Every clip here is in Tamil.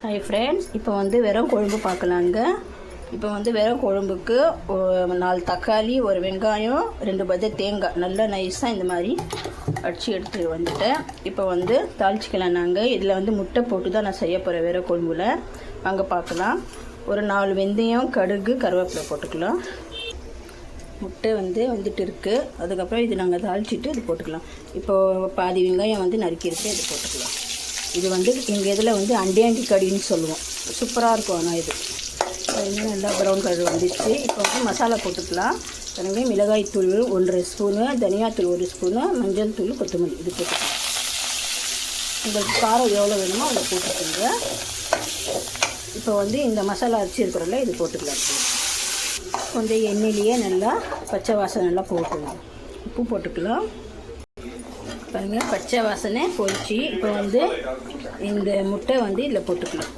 ஹாய் ஃப்ரெண்ட்ஸ், இப்போ வெறும் குழம்பு பார்க்கலாங்க. இப்போ வெறும் குழம்புக்கு 4 தக்காளி, ஒரு வெங்காயம், 2 பஜ்ஜி தேங்காய் நல்லா நைஸாக இந்த மாதிரி அடித்து எடுத்து வந்துட்டேன். இப்போ தாளிச்சிக்கலாம். நாங்கள் இதில் முட்டை போட்டு தான் நான் செய்ய போகிறேன் வெறும் குழம்புல. வாங்க பார்க்கலாம். ஒரு 4 வெந்தயம், கடுகு, கருவேப்பிலை போட்டுக்கலாம். முட்டை வந்துட்டு இருக்குது. அதுக்கப்புறம் இது நாங்கள் தாளிச்சிட்டு இது போட்டுக்கலாம். இப்போது பாதி வெங்காயம் நறுக்கி இருக்குது, இது போட்டுக்கலாம். இது எங்கள் இதில் அண்டியாங்கி கடின்னு சொல்லுவோம். சூப்பராக இருக்கும். ஆனால் இது நல்லா ப்ரௌன் கலர் வந்துச்சு. இப்போ மசாலா போட்டுக்கலாம். மிளகாய் தூள் 1 ஸ்பூனு, தனியாத்தூள் 1 ஸ்பூனு, மஞ்சள் தூள், கொத்தமல்லி இது போட்டுக்கலாம். உங்களுக்கு காரம் எவ்வளோ வேணுமோ அதை போட்டுக்கோங்க. இப்போ இந்த மசாலா அரைச்சி இருக்கிறோம்ல, இது போட்டுக்கலாம். எண்ணெயிலேயே நல்லா பச்சை வாசனை நல்லா போட்டுக்கலாம். உப்பு போட்டுக்கலாம். பாருங்கள், பச்சை வாசனை போயிடுச்சு. இப்போ இந்த முட்டை இதில் போட்டுக்கலாம்.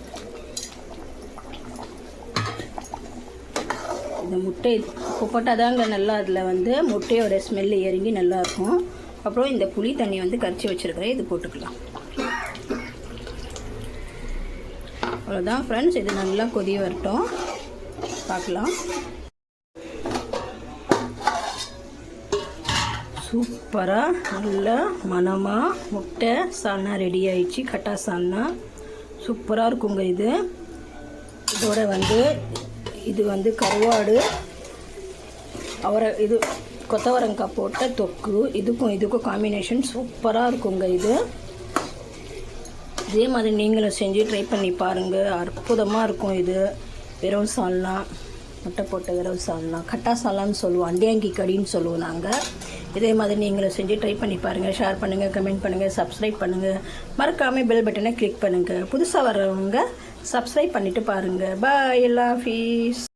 இந்த முட்டை உப்பு போட்டால் தாங்க நல்லா அதில் முட்டையோட ஸ்மெல்லு இறங்கி நல்லாயிருக்கும். அப்புறம் இந்த புளி தண்ணி கரைச்சி வச்சுருக்கிறேன், இது போட்டுக்கலாம். அவ்வளோதான் ஃப்ரெண்ட்ஸ், இது நல்லா கொதி வரட்டும், பார்க்கலாம். சூப்பராக நல்லா மணமாக முட்டை சால்னா ரெடி ஆயிடுச்சு. கட்டா சால்னா சூப்பராக இருக்குங்க. இதோட இது கருவாடு, இது கொத்தவரங்காய் போட்ட தொக்கு, இதுக்கும் காம்பினேஷன் சூப்பராக இருக்குங்க. இதே மாதிரி நீங்களும் செஞ்சு ட்ரை பண்ணி பாருங்கள். அற்புதமாக இருக்கும். இது வெறும் சால்னா, முட்டை போட்ட வெறும் சால்னா, கட்டா சால்னான்னு சொல்லுவோம், அண்டியாங்கி கடின்னு சொல்லுவோம் நாங்கள். இதே மாதிரி நீங்களும் செஞ்சு ட்ரை பண்ணி பாருங்கள். ஷேர் பண்ணுங்கள், கமெண்ட் பண்ணுங்கள், சப்ஸ்கிரைப் பண்ணுங்கள். மறக்காமல் பெல் பட்டனை கிளிக் பண்ணுங்கள். புதுசாக வர்றவங்க சப்ஸ்கிரைப் பண்ணிவிட்டு பாருங்கள். பாய் எல்லா ஃபீஸ்.